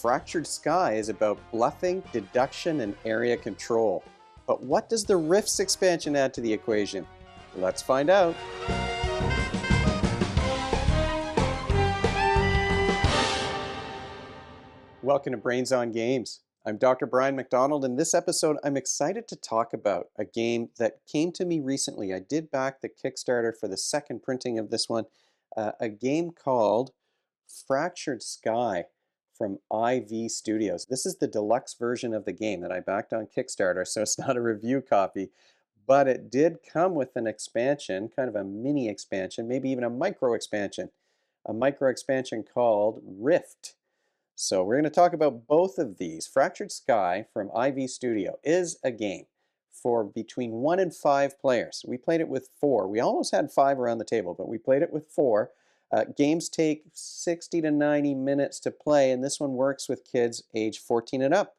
Fractured Sky is about bluffing, deduction, and area control. But what does the Rifts expansion add to the equation? Let's find out. Welcome to Brains on Games. I'm Dr. Brian McDonald, and this episode I'm excited to talk about a game that came to me recently. I did back the Kickstarter for the second printing of this one, a game called Fractured Sky from IV Studios. This is the deluxe version of the game that I backed on Kickstarter, so it's not a review copy, but it did come with an expansion, kind of a mini expansion, maybe even a micro expansion called Rift. So we're going to talk about both of these. Fractured Sky from IV Studio is a game for between 1 and 5 players. We played it with 4. We almost had 5 around the table, but we played it with 4. Games take 60 to 90 minutes to play, and this one works with kids age 14 and up.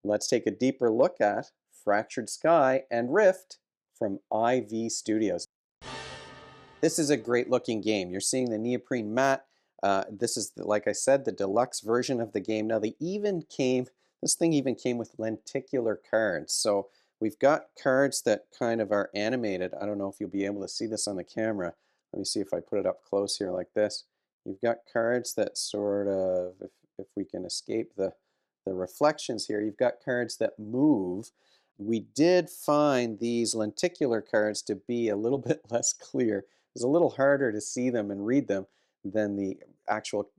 Let's take a deeper look at Fractured Sky and Rift from IV Studios. This is a great looking game. You're seeing the neoprene mat. This is, like I said, the deluxe version of the game. Now, this thing even came with lenticular cards. So we've got cards that kind of are animated. I don't know if you'll be able to see this on the camera. Let me see if I put it up close here like this. You've got cards that sort of, if we can escape the reflections here, you've got cards that move. We did find these lenticular cards to be a little bit less clear. It was a little harder to see them and read them than the actual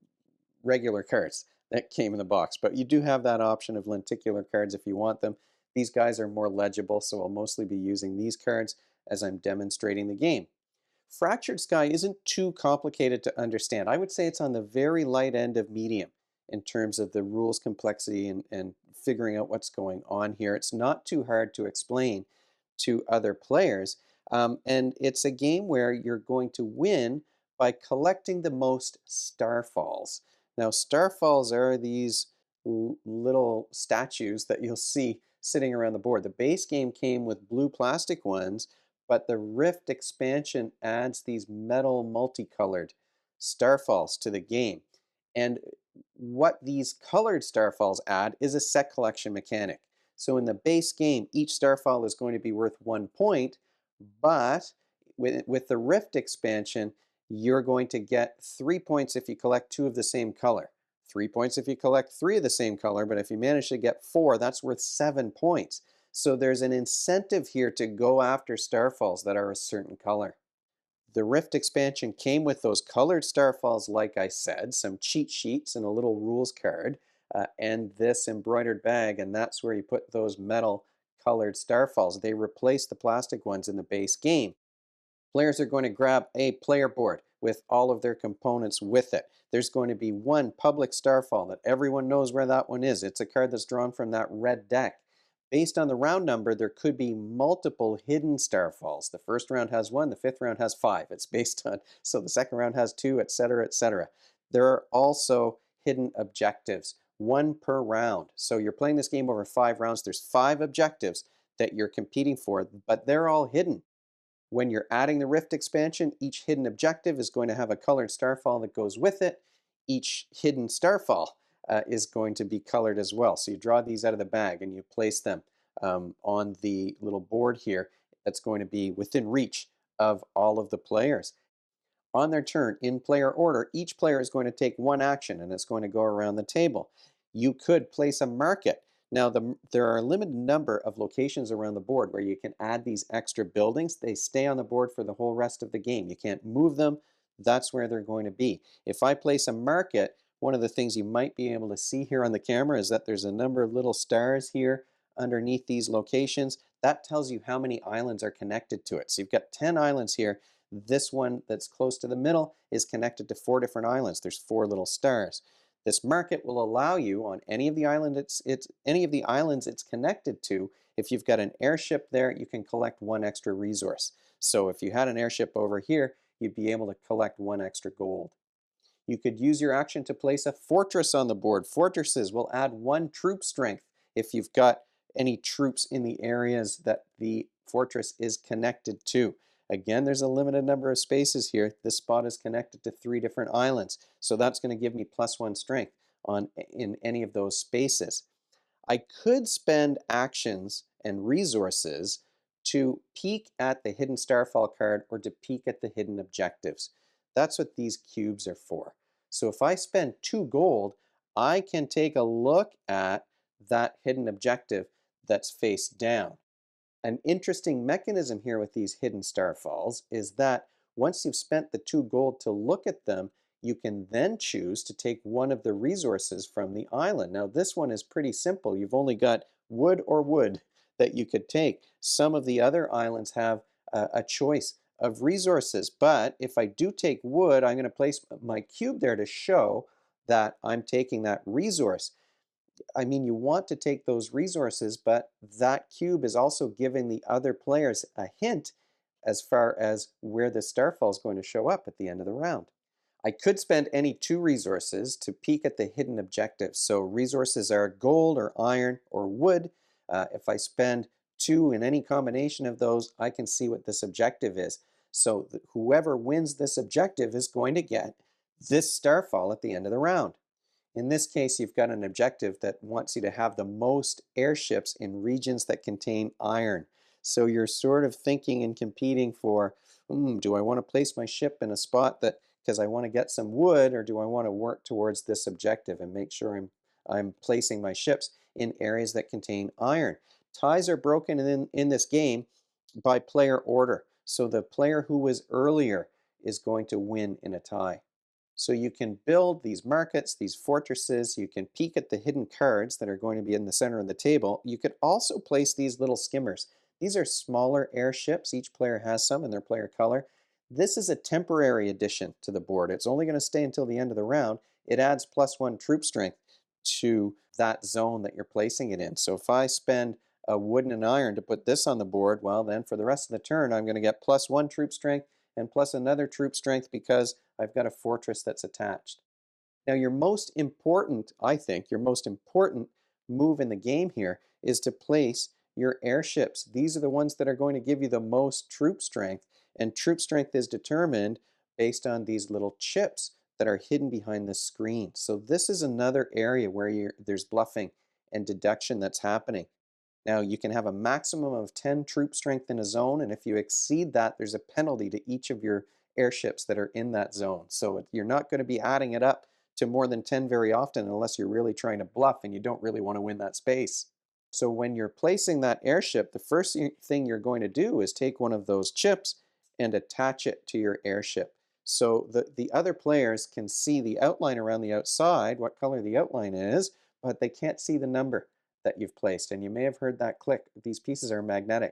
regular cards that came in the box. But you do have that option of lenticular cards if you want them. These guys are more legible, so I'll mostly be using these cards as I'm demonstrating the game. Fractured Sky isn't too complicated to understand. I would say it's on the very light end of medium in terms of the rules complexity and figuring out what's going on here. It's not too hard to explain to other players. And it's a game where you're going to win by collecting the most Starfalls. Now, Starfalls are these little statues that you'll see sitting around the board. The base game came with blue plastic ones, but the Rift expansion adds these metal multicolored Starfalls to the game. And what these colored Starfalls add is a set collection mechanic. So in the base game, each Starfall is going to be worth 1 point, but with the Rift expansion, you're going to get 3 points if you collect 2 of the same color. 3 points if you collect 3 of the same color, but if you manage to get 4, that's worth 7 points. So there's an incentive here to go after Starfalls that are a certain color. The Rift expansion came with those colored Starfalls, like I said, some cheat sheets and a little rules card, and this embroidered bag, and that's where you put those metal colored Starfalls. They replace the plastic ones in the base game. Players are going to grab a player board with all of their components with it. There's going to be one public Starfall that everyone knows where that one is. It's a card that's drawn from that red deck. Based on the round number, there could be multiple hidden Starfalls. The first round has 1, the fifth round has 5. It's based on, so the second round has 2, etc., etc. There are also hidden objectives, 1 per round. So you're playing this game over 5 rounds. There's 5 objectives that you're competing for, but they're all hidden. When you're adding the Rift expansion, each hidden objective is going to have a colored Starfall that goes with it. Each hidden Starfall is going to be colored as well. So you draw these out of the bag and you place them on the little board here that's going to be within reach of all of the players. On their turn, in player order, each player is going to take 1 action and it's going to go around the table. You could place a market. Now, there are a limited number of locations around the board where you can add these extra buildings. They stay on the board for the whole rest of the game. You can't move them. That's where they're going to be. If I place a market, one of the things you might be able to see here on the camera is that there's a number of little stars here underneath these locations. That tells you how many islands are connected to it. So you've got 10 islands here. This one that's close to the middle is connected to 4 different islands. There's 4 little stars. This market will allow you on any of the islands it's connected to. If you've got an airship there, you can collect 1 extra resource. So if you had an airship over here, you'd be able to collect 1 extra gold. You could use your action to place a fortress on the board. Fortresses will add 1 troop strength if you've got any troops in the areas that the fortress is connected to. Again, there's a limited number of spaces here. This spot is connected to 3 different islands, so that's going to give me +1 strength. in any of those spaces. I could spend actions and resources to peek at the hidden starfall card or to peek at the hidden objectives. That's what these cubes are for. So if I spend 2 gold, I can take a look at that hidden objective that's face down. An interesting mechanism here with these hidden starfalls is that once you've spent the 2 gold to look at them, you can then choose to take one of the resources from the island. Now, this one is pretty simple. You've only got wood or wood that you could take. Some of the other islands have a choice of resources, but if I do take wood, I'm going to place my cube there to show that I'm taking that resource. I mean, you want to take those resources, but that cube is also giving the other players a hint as far as where the starfall is going to show up at the end of the round. I could spend any 2 resources to peek at the hidden objectives. So resources are gold or iron or wood. If I spend 2 in any combination of those, I can see what this objective is. So whoever wins this objective is going to get this starfall at the end of the round. In this case, you've got an objective that wants you to have the most airships in regions that contain iron. So you're sort of thinking and competing for, do I want to place my ship in a spot that, because I want to get some wood, or do I want to work towards this objective and make sure I'm placing my ships in areas that contain iron? Ties are broken in this game by player order. So the player who was earlier is going to win in a tie. So you can build these markets, these fortresses. You can peek at the hidden cards that are going to be in the center of the table. You could also place these little skimmers. These are smaller airships. Each player has some in their player color. This is a temporary addition to the board. It's only going to stay until the end of the round. It adds +1 troop strength to that zone that you're placing it in. So if I spend a wood and an iron to put this on the board, well, then for the rest of the turn, I'm going to get +1 troop strength and plus another troop strength because I've got a fortress that's attached. Now, your most important, I think, your most important move in the game here is to place your airships. These are the ones that are going to give you the most troop strength, and troop strength is determined based on these little chips that are hidden behind the screen. So this is another area where there's bluffing and deduction that's happening. Now, you can have a maximum of 10 troop strength in a zone, and if you exceed that, there's a penalty to each of your airships that are in that zone. So you're not going to be adding it up to more than 10 very often unless you're really trying to bluff and you don't really want to win that space. So when you're placing that airship, the first thing you're going to do is take one of those chips and attach it to your airship. So the other players can see the outline around the outside, what color the outline is, but they can't see the number that you've placed. And you may have heard that click. These pieces are magnetic.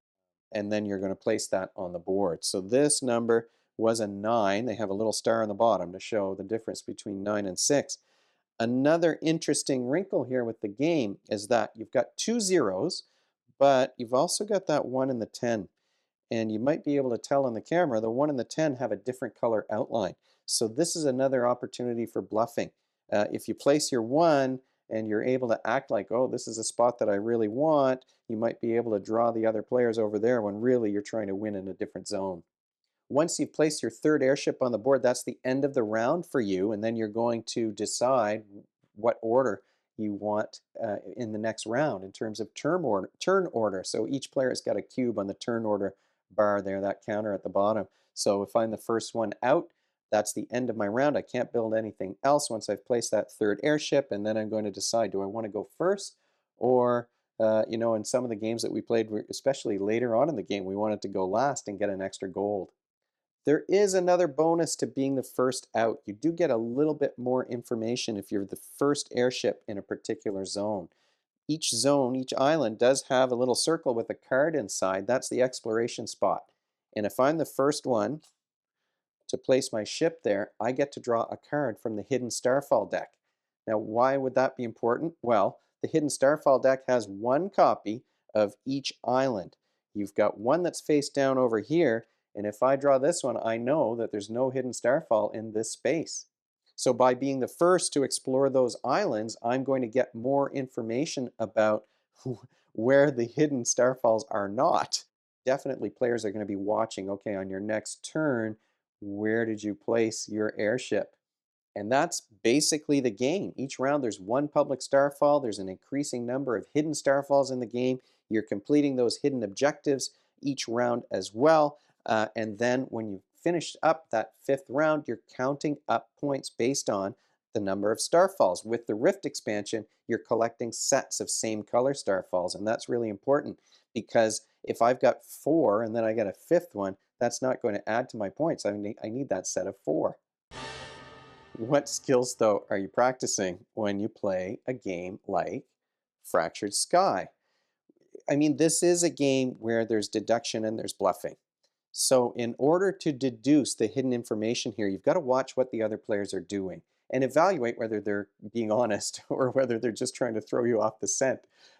And then you're going to place that on the board. So this number was a 9. They have a little star on the bottom to show the difference between 9 and 6. Another interesting wrinkle here with the game is that you've got 2 zeros, but you've also got that 1 and the 10. And you might be able to tell on the camera, the 1 and the 10 have a different color outline. So this is another opportunity for bluffing. If you place your 1 and you're able to act like, oh, this is a spot that I really want, you might be able to draw the other players over there when really you're trying to win in a different zone. Once you've placed your third airship on the board, that's the end of the round for you, and then you're going to decide what order you want in the next round in terms of turn order. So each player has got a cube on the turn order bar there, that counter at the bottom. So if I'm the first one out, that's the end of my round. I can't build anything else once I've placed that third airship, and then I'm going to decide, do I want to go first, or in some of the games that we played, especially later on in the game, we wanted to go last and get an extra gold. There is another bonus to being the first out. You do get a little bit more information if you're the first airship in a particular zone. Each zone, each island does have a little circle with a card inside. That's the exploration spot. And if I'm the first one to place my ship there, I get to draw a card from the Hidden Starfall deck. Now, why would that be important? Well, the Hidden Starfall deck has one copy of each island. You've got one that's face down over here, and if I draw this one, I know that there's no Hidden Starfall in this space. So by being the first to explore those islands, I'm going to get more information about where the hidden starfalls are not. Definitely players are going to be watching, okay, on your next turn, where did you place your airship? And that's basically the game. Each round, there's one public starfall. There's an increasing number of hidden starfalls in the game. You're completing those hidden objectives each round as well. And then when you finish up that fifth round, you're counting up points based on the number of starfalls. With the Rift expansion, you're collecting sets of same color starfalls. And that's really important because if I've got four and then I get a fifth one, that's not going to add to my points. I need that set of four. What skills, though, are you practicing when you play a game like Fractured Sky? I mean, this is a game where there's deduction and there's bluffing. So, in order to deduce the hidden information here, you've got to watch what the other players are doing and evaluate whether they're being honest or whether they're just trying to throw you off the scent.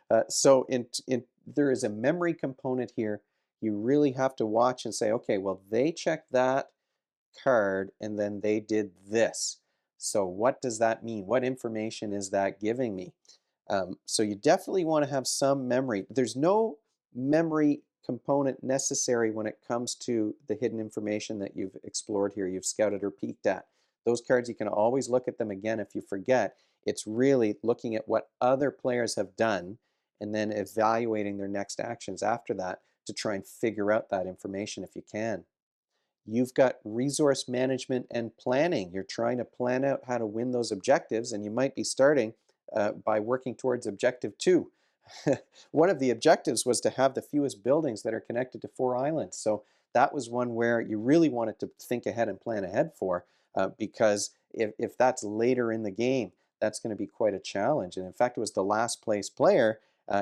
There is a memory component here. You really have to watch and say, okay, well, they checked that card and then they did this. So what does that mean? What information is that giving me? So you definitely want to have some memory. There's no memory component necessary when it comes to the hidden information that you've explored here, you've scouted or peeked at. Those cards, you can always look at them again if you forget. It's really looking at what other players have done and then evaluating their next actions after that to try and figure out that information if you can. You've got resource management and planning. You're trying to plan out how to win those objectives, and you might be starting by working towards objective two. One of the objectives was to have the fewest buildings that are connected to four islands. So that was one where you really wanted to think ahead and plan ahead for, because if that's later in the game, that's going to be quite a challenge. And in fact, it was the last place player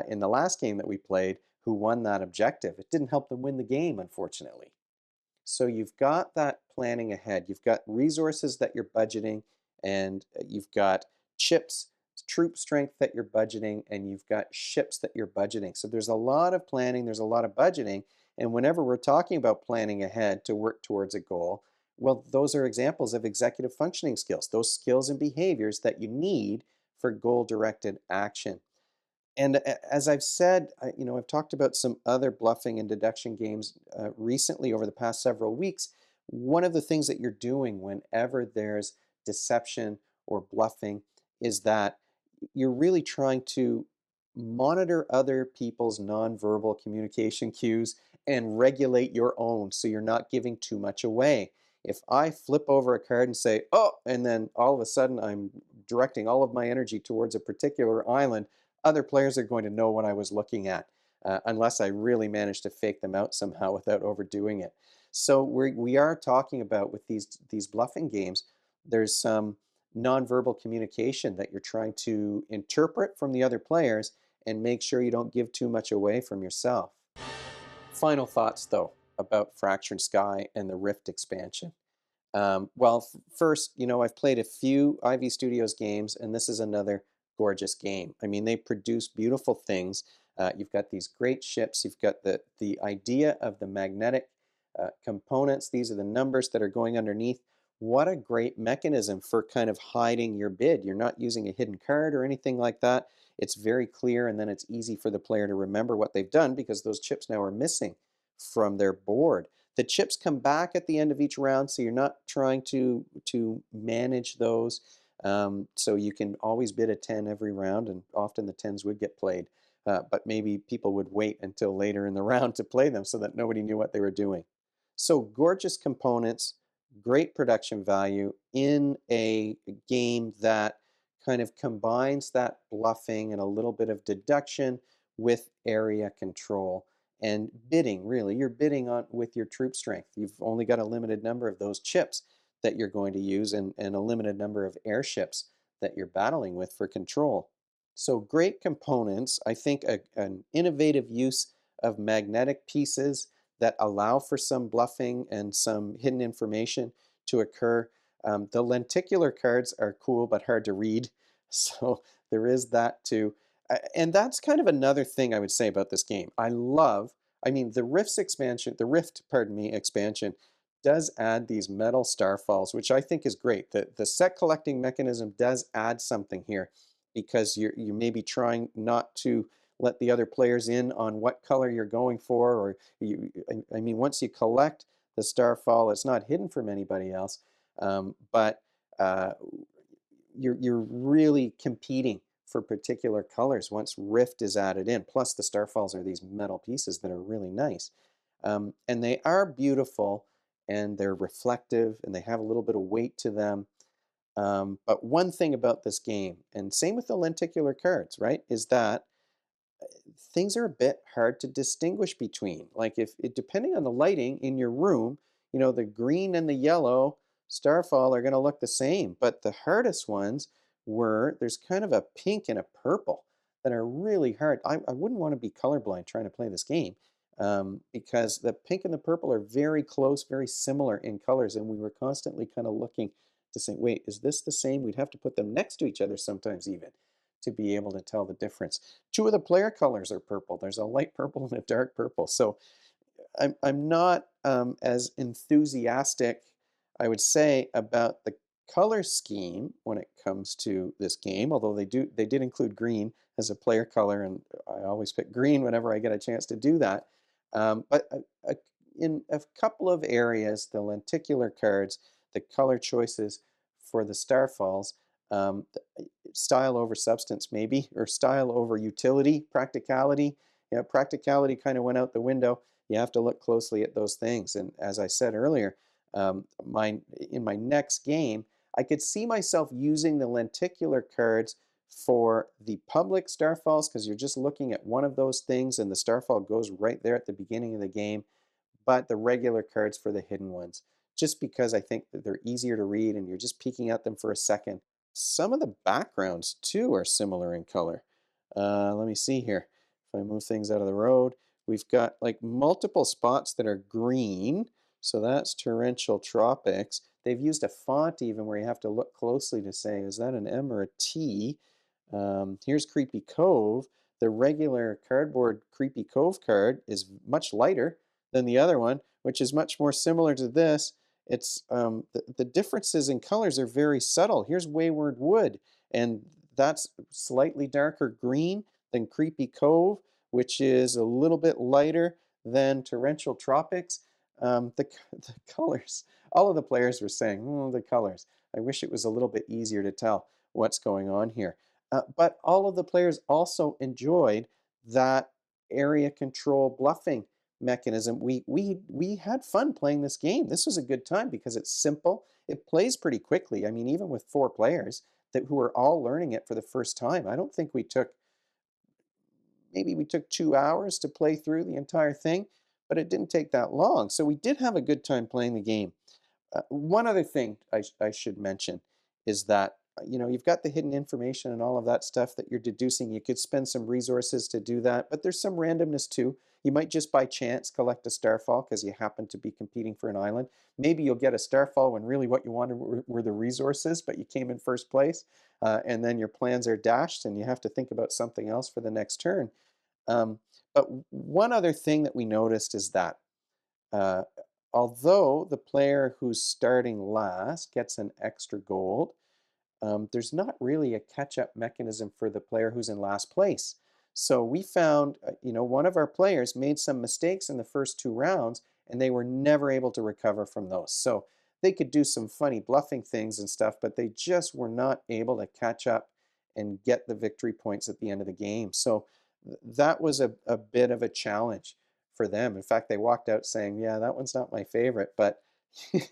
in the last game that we played who won that objective. It didn't help them win the game, unfortunately. So you've got that planning ahead. You've got resources that you're budgeting, and you've got chips, troop strength that you're budgeting, and you've got ships that you're budgeting. So there's a lot of planning, there's a lot of budgeting. And whenever we're talking about planning ahead to work towards a goal, well, those are examples of executive functioning skills, those skills and behaviors that you need for goal directed action. And as I've said, I've talked about some other bluffing and deduction games recently over the past several weeks. One of the things that you're doing whenever there's deception or bluffing is that you're really trying to monitor other people's nonverbal communication cues and regulate your own so you're not giving too much away. If I flip over a card and say, oh, and then all of a sudden I'm directing all of my energy towards a particular island, other players are going to know what I was looking at, unless I really manage to fake them out somehow without overdoing it. So we are talking about with these bluffing games, there's some nonverbal communication that you're trying to interpret from the other players and make sure you don't give too much away from yourself. Final thoughts, though, about Fractured Sky and the Rift expansion. Well, first, I've played a few IV Studios games, and this is another gorgeous game. I mean, they produce beautiful things. You've got these great ships. You've got the idea of the magnetic components. These are the numbers that are going underneath. What a great mechanism for kind of hiding your bid. You're not using a hidden card or anything like that. It's very clear, and then it's easy for the player to remember what they've done because those chips now are missing from their board. The chips come back at the end of each round, so you're not trying to manage those. So you can always bid a 10 every round, and often the 10s would get played. But maybe people would wait until later in the round to play them so that nobody knew what they were doing. So gorgeous components, great production value in a game that kind of combines that bluffing and a little bit of deduction with area control and bidding. Really, you're bidding on with your troop strength. You've only got a limited number of those chips that you're going to use, and a limited number of airships that you're battling with for control. So great components. I think an innovative use of magnetic pieces that allow for some bluffing and some hidden information to occur. The lenticular cards are cool but hard to read, so there is that too. And that's kind of another thing I would say about this game. I mean, the Rift, pardon me, expansion does add these metal starfalls, which I think is great. The set collecting mechanism does add something here because you may be trying not to let the other players in on what color you're going for, or I mean, once you collect the starfall, it's not hidden from anybody else. But uh, you're really competing for particular colors once Rift is added in. Plus, the Starfalls are these metal pieces that are really nice, and they are beautiful, and they're reflective, and they have a little bit of weight to them. But one thing about this game, and same with the lenticular cards, right, is that things are a bit hard to distinguish between. Like if it, depending on the lighting in your room, the green and the yellow starfall are going to look the same, but the hardest ones were there's kind of a pink and a purple that are really hard. I wouldn't want to be colorblind trying to play this game because the pink and the purple are very close, very similar in colors, and we were constantly kind of looking to say, wait, is this the same? We'd have to put them next to each other sometimes even to be able to tell the difference. Two of the player colors are purple. There's a light purple and a dark purple. So I'm not as enthusiastic, I would say, about the color scheme when it comes to this game. Although they did include green as a player color, and I always pick green whenever I get a chance to do that. But in a couple of areas, the lenticular cards, the color choices for the Starfalls, style over substance maybe, or style over utility, practicality. Yeah, practicality kind of went out the window. You have to look closely at those things. And as I said earlier, in my next game, I could see myself using the lenticular cards for the public Starfalls because you're just looking at one of those things and the Starfall goes right there at the beginning of the game, but the regular cards for the hidden ones, just because I think that they're easier to read and you're just peeking at them for a second. Some of the backgrounds too are similar in color. Let me see here. If I move things out of the road, we've got like multiple spots that are green. So that's torrential tropics. They've used a font even where you have to look closely to say, is that an M or a T? Here's Creepy Cove. The regular cardboard Creepy Cove card is much lighter than the other one, which is much more similar to this. It's the differences in colors are very subtle. Here's Wayward Wood, and that's slightly darker green than Creepy Cove, which is a little bit lighter than Torrential Tropics. The colors, all of the players were saying, the colors. I wish it was a little bit easier to tell what's going on here. But all of the players also enjoyed that area control bluffing mechanism. We had fun playing this game. This was a good time because it's simple. It plays pretty quickly. I mean, even with four players who are all learning it for the first time, I don't think we took maybe we took 2 hours to play through the entire thing, but it didn't take that long. So we did have a good time playing the game. One other thing I should mention is that you've got the hidden information and all of that stuff that you're deducing. You could spend some resources to do that, but there's some randomness too. You might just by chance collect a starfall because you happen to be competing for an island. Maybe you'll get a starfall when really what you wanted were the resources, but you came in first place, and then your plans are dashed, and you have to think about something else for the next turn. Um, but one other thing that we noticed is that uh, although the player who's starting last gets an extra gold, there's not really a catch-up mechanism for the player who's in last place. So we found, one of our players made some mistakes in the first two rounds, and they were never able to recover from those. So they could do some funny bluffing things and stuff, but they just were not able to catch up and get the victory points at the end of the game. So that was a bit of a challenge for them. In fact, they walked out saying, yeah, that one's not my favorite, but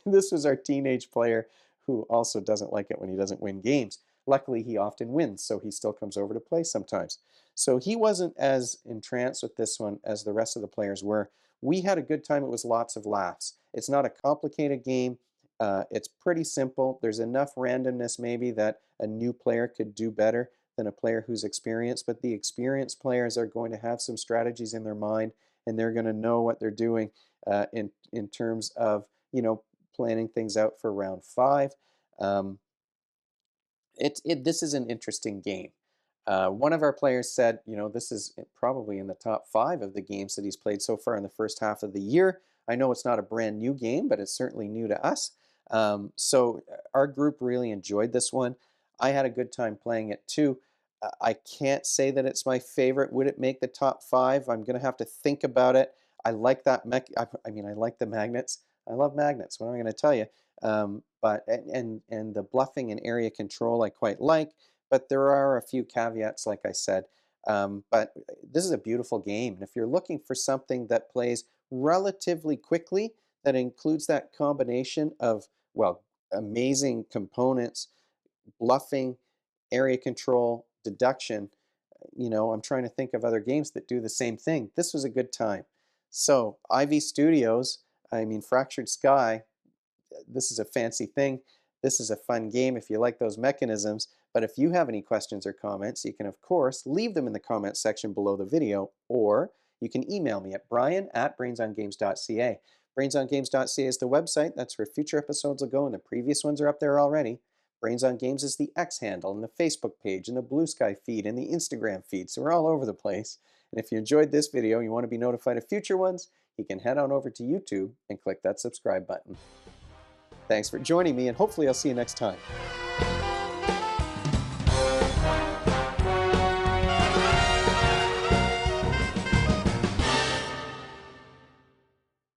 this was our teenage player who also doesn't like it when he doesn't win games. Luckily, he often wins, so he still comes over to play sometimes. So he wasn't as entranced with this one as the rest of the players were. We had a good time. It was lots of laughs. It's not a complicated game. It's pretty simple. There's enough randomness maybe that a new player could do better than a player who's experienced, but the experienced players are going to have some strategies in their mind, and they're going to know what they're doing in terms of planning things out for round five. Um, this is an interesting game. One of our players said, this is probably in the top five of the games that he's played so far in the first half of the year. I know it's not a brand new game, but it's certainly new to us. So our group really enjoyed this one. I had a good time playing it too. I can't say that it's my favorite. Would it make the top five? I'm going to have to think about it. I like that I mean, I like the magnets. I love magnets. What am I going to tell you? And the bluffing and area control I quite like, but there are a few caveats, like I said. But this is a beautiful game, and if you're looking for something that plays relatively quickly, that includes that combination of, well, amazing components, bluffing, area control, deduction. I'm trying to think of other games that do the same thing. This was a good time. So, IV Studios, I mean, Fractured Sky, this is a fancy thing. This is a fun game if you like those mechanisms. But if you have any questions or comments, you can, of course, leave them in the comments section below the video, or you can email me at brian@brainsongames.ca. Brainsongames.ca is the website. That's where future episodes will go, and the previous ones are up there already. Brains on Games is the X handle, and the Facebook page, and the Blue Sky feed, and the Instagram feed. So we're all over the place. And if you enjoyed this video and you want to be notified of future ones, you can head on over to YouTube and click that subscribe button. Thanks for joining me, and hopefully I'll see you next time.